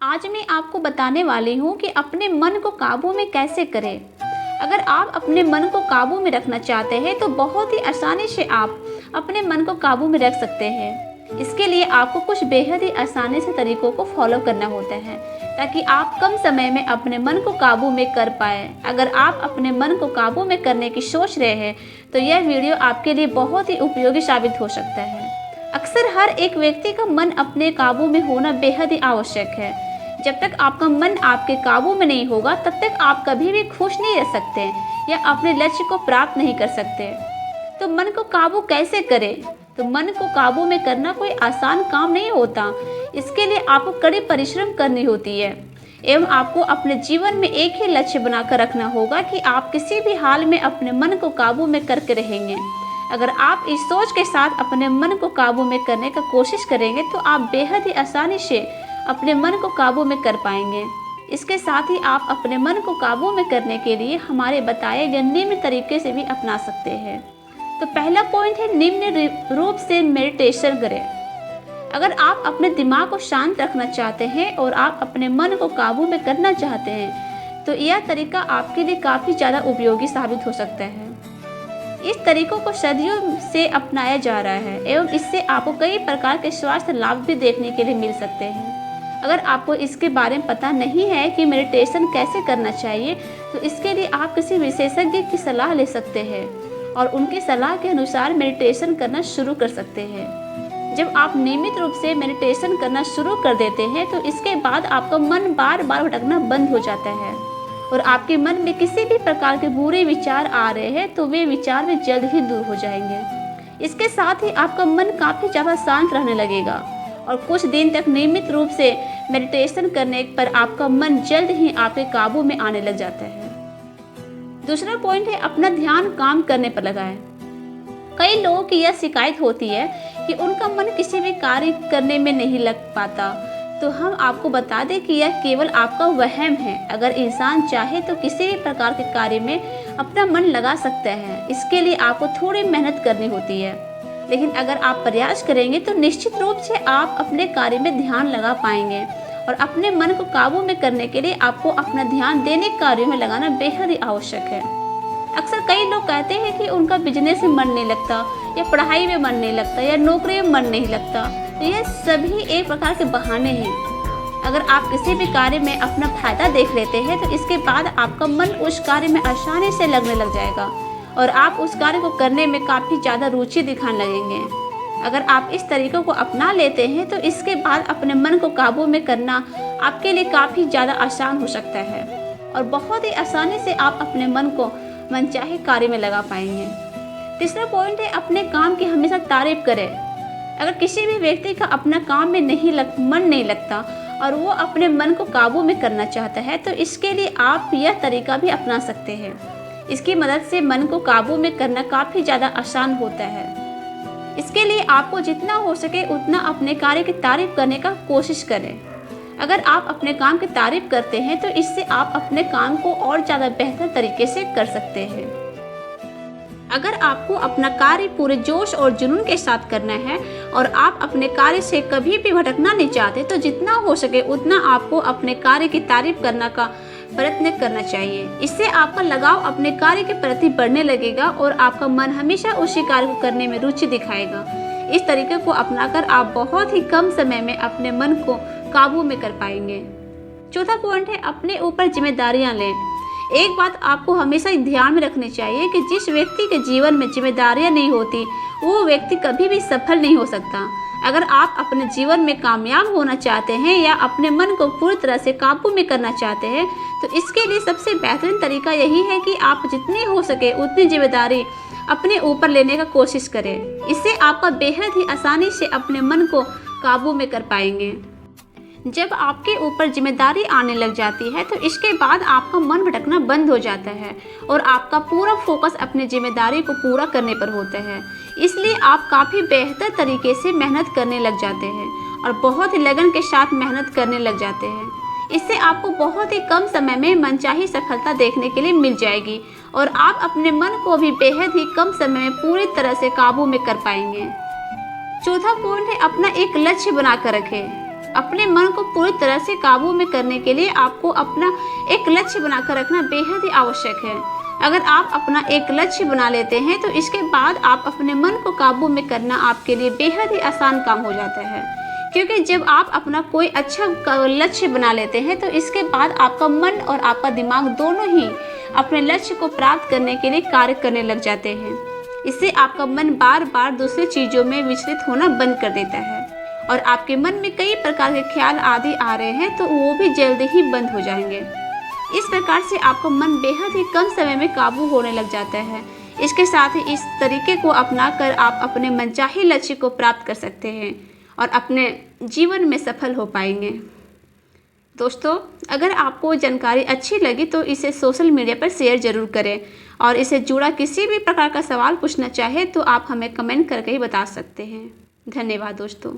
आज मैं आपको बताने वाली हूँ कि अपने मन को काबू में कैसे करें। अगर आप अपने मन को काबू में रखना चाहते हैं तो बहुत ही आसानी से आप अपने मन को काबू में रख सकते हैं। इसके लिए आपको कुछ बेहद ही आसानी से तरीकों को फॉलो करना होता है ताकि आप कम समय में अपने मन को काबू में कर पाए। अगर आप अपने मन को काबू में करने की सोच रहे हैं तो यह वीडियो आपके लिए बहुत ही उपयोगी साबित हो सकता है। अक्सर हर एक व्यक्ति का मन अपने काबू में होना बेहद ही आवश्यक है। जब तक आपका मन आपके काबू में नहीं होगा तब तक आप कभी भी खुश नहीं रह सकते या अपने लक्ष्य को प्राप्त नहीं कर सकते। तो मन को काबू कैसे करें? तो मन को काबू में करना कोई आसान काम नहीं होता। इसके लिए आपको कड़ी परिश्रम करनी होती है एवं आपको अपने जीवन में एक ही लक्ष्य बनाकर रखना होगा कि आप किसी भी हाल में अपने मन को काबू में करके रहेंगे। अगर आप इस सोच के साथ अपने मन को काबू में करने का कोशिश करेंगे तो आप बेहद ही आसानी से अपने मन को काबू में कर पाएंगे। इसके साथ ही आप अपने मन को काबू में करने के लिए हमारे बताए गए निम्न तरीके से भी अपना सकते हैं। तो पहला पॉइंट है निम्न रूप से मेडिटेशन करें। अगर आप अपने दिमाग को शांत रखना चाहते हैं और आप अपने मन को काबू में करना चाहते हैं तो यह तरीका आपके लिए काफ़ी ज़्यादा उपयोगी साबित हो सकता है। इस तरीकों को सदियों से अपनाया जा रहा है एवं इससे आपको कई प्रकार के स्वास्थ्य लाभ भी देखने के लिए मिल सकते हैं। अगर आपको इसके बारे में पता नहीं है कि मेडिटेशन कैसे करना चाहिए तो इसके लिए आप किसी विशेषज्ञ की सलाह ले सकते हैं और उनकी सलाह के अनुसार मेडिटेशन करना शुरू कर सकते हैं। जब आप नियमित रूप से मेडिटेशन करना शुरू कर देते हैं तो इसके बाद आपका मन बार बार भटकना बंद हो जाता है और आपके मन में किसी भी प्रकार के बुरे विचार आ रहे हैं तो वे विचार में जल्द ही दूर हो जाएंगे। इसके साथ ही आपका मन काफ़ी ज़्यादा शांत रहने लगेगा और कुछ दिन तक नियमित रूप से मेडिटेशन करने पर आपका मन जल्द ही आपके काबू में आने लग जाता है। दूसरा पॉइंट है अपना ध्यान काम करने पर लगाएं। कई लोगों की यह शिकायत होती है कि उनका मन किसी भी कार्य करने में नहीं लग पाता। तो हम आपको बता दें कि यह केवल आपका वहम है। अगर इंसान चाहे तो किसी भी प्रकार के कार्य में अपना मन लगा सकता है। इसके लिए आपको थोड़ी मेहनत करनी होती है, लेकिन अगर आप प्रयास करेंगे तो निश्चित रूप से आप अपने कार्य में ध्यान लगा पाएंगे। और अपने मन को काबू में करने के लिए आपको अपना ध्यान दैनिक कार्यों में लगाना बेहद ही आवश्यक है। अक्सर कई लोग कहते हैं कि उनका बिजनेस में मन नहीं लगता या पढ़ाई में मन नहीं लगता या नौकरी में मन नहीं लगता। तो ये सभी एक प्रकार के बहाने हैं। अगर आप किसी भी कार्य में अपना फायदा देख लेते हैं तो इसके बाद आपका मन उस कार्य में आसानी से लगने लग जाएगा और आप उस कार्य को करने में काफ़ी ज़्यादा रुचि दिखाने लगेंगे। अगर आप इस तरीक़ों को अपना लेते हैं तो इसके बाद अपने मन को काबू में करना आपके लिए काफ़ी ज़्यादा आसान हो सकता है और बहुत ही आसानी से आप अपने मन को मनचाहे कार्य में लगा पाएंगे। तीसरा पॉइंट है अपने काम की हमेशा तारीफ करें। अगर किसी भी व्यक्ति का अपना काम में मन नहीं लगता और वो अपने मन को काबू में करना चाहता है तो इसके लिए आप यह तरीका भी अपना सकते हैं। इसकी मदद से मन को काबू में करना काफ़ी ज़्यादा आसान होता है। इसके लिए आपको जितना हो सके उतना अपने कार्य की तारीफ करने का कोशिश करें। अगर आप अपने काम की तारीफ करते हैं तो इससे आप अपने काम को और ज़्यादा बेहतर तरीके से कर सकते हैं। अगर आपको अपना कार्य पूरे जोश और जुनून के साथ करना है और आप अपने कार्य से कभी भी भटकना नहीं चाहते तो जितना हो सके उतना आपको अपने कार्य की तारीफ करने का प्रयत्न करना चाहिए। इससे आपका लगाव अपने कार्य के प्रति बढ़ने लगेगा और आपका मन हमेशा उसी कार्य को करने में रुचि दिखाएगा। इस तरीके को अपनाकर आप बहुत ही कम समय में अपने मन को काबू में कर पाएंगे। चौथा पॉइंट है अपने ऊपर जिम्मेदारियां लें। एक बात आपको हमेशा ध्यान में रखनी चाहिए कि जिस व्यक्ति के जीवन में जिम्मेदारियां नहीं होती वो व्यक्ति कभी भी सफल नहीं हो सकता। अगर आप अपने जीवन में कामयाब होना चाहते हैं या अपने मन को पूरी तरह से काबू में करना चाहते हैं तो इसके लिए सबसे बेहतरीन तरीका यही है कि आप जितनी हो सके उतनी जिम्मेदारी अपने ऊपर लेने का कोशिश करें। इससे आपका बेहद ही आसानी से अपने मन को काबू में कर पाएंगे। जब आपके ऊपर जिम्मेदारी आने लग जाती है तो इसके बाद आपका मन भटकना बंद हो जाता है और आपका पूरा फोकस अपनी जिम्मेदारी को पूरा करने पर होता है। इसलिए आप काफ़ी बेहतर तरीके से मेहनत करने लग जाते हैं और बहुत ही लगन के साथ मेहनत करने लग जाते हैं। इससे आपको बहुत ही कम समय में मनचाही सफलता देखने के लिए मिल जाएगी और आप अपने मन को भी बेहद ही कम समय में पूरी तरह से काबू में कर पाएंगे। चौथा पॉइंट है अपना एक लक्ष्य बनाकर रखें। अपने मन को पूरी तरह से काबू में करने के लिए आपको अपना एक लक्ष्य बनाकर रखना बेहद ही आवश्यक है। अगर आप अपना एक लक्ष्य बना लेते हैं तो इसके बाद आप अपने मन को काबू में करना आपके लिए बेहद ही आसान काम हो जाता है, क्योंकि जब आप अपना कोई अच्छा लक्ष्य बना लेते हैं तो इसके बाद आपका मन और आपका दिमाग दोनों ही अपने लक्ष्य को प्राप्त करने के लिए कार्य करने लग जाते हैं। इससे आपका मन बार बार दूसरी चीज़ों में विचलित होना बंद कर देता है और आपके मन में कई प्रकार के ख्याल आदि आ रहे हैं तो वो भी जल्दी ही बंद हो जाएंगे। इस प्रकार से आपका मन बेहद ही कम समय में काबू होने लग जाता है। इसके साथ ही इस तरीके को अपनाकर आप अपने मनचाहे लक्ष्य को प्राप्त कर सकते हैं और अपने जीवन में सफल हो पाएंगे। दोस्तों, अगर आपको जानकारी अच्छी लगी तो इसे सोशल मीडिया पर शेयर ज़रूर करें और इससे जुड़ा किसी भी प्रकार का सवाल पूछना चाहे तो आप हमें कमेंट करके ही बता सकते हैं। धन्यवाद दोस्तों।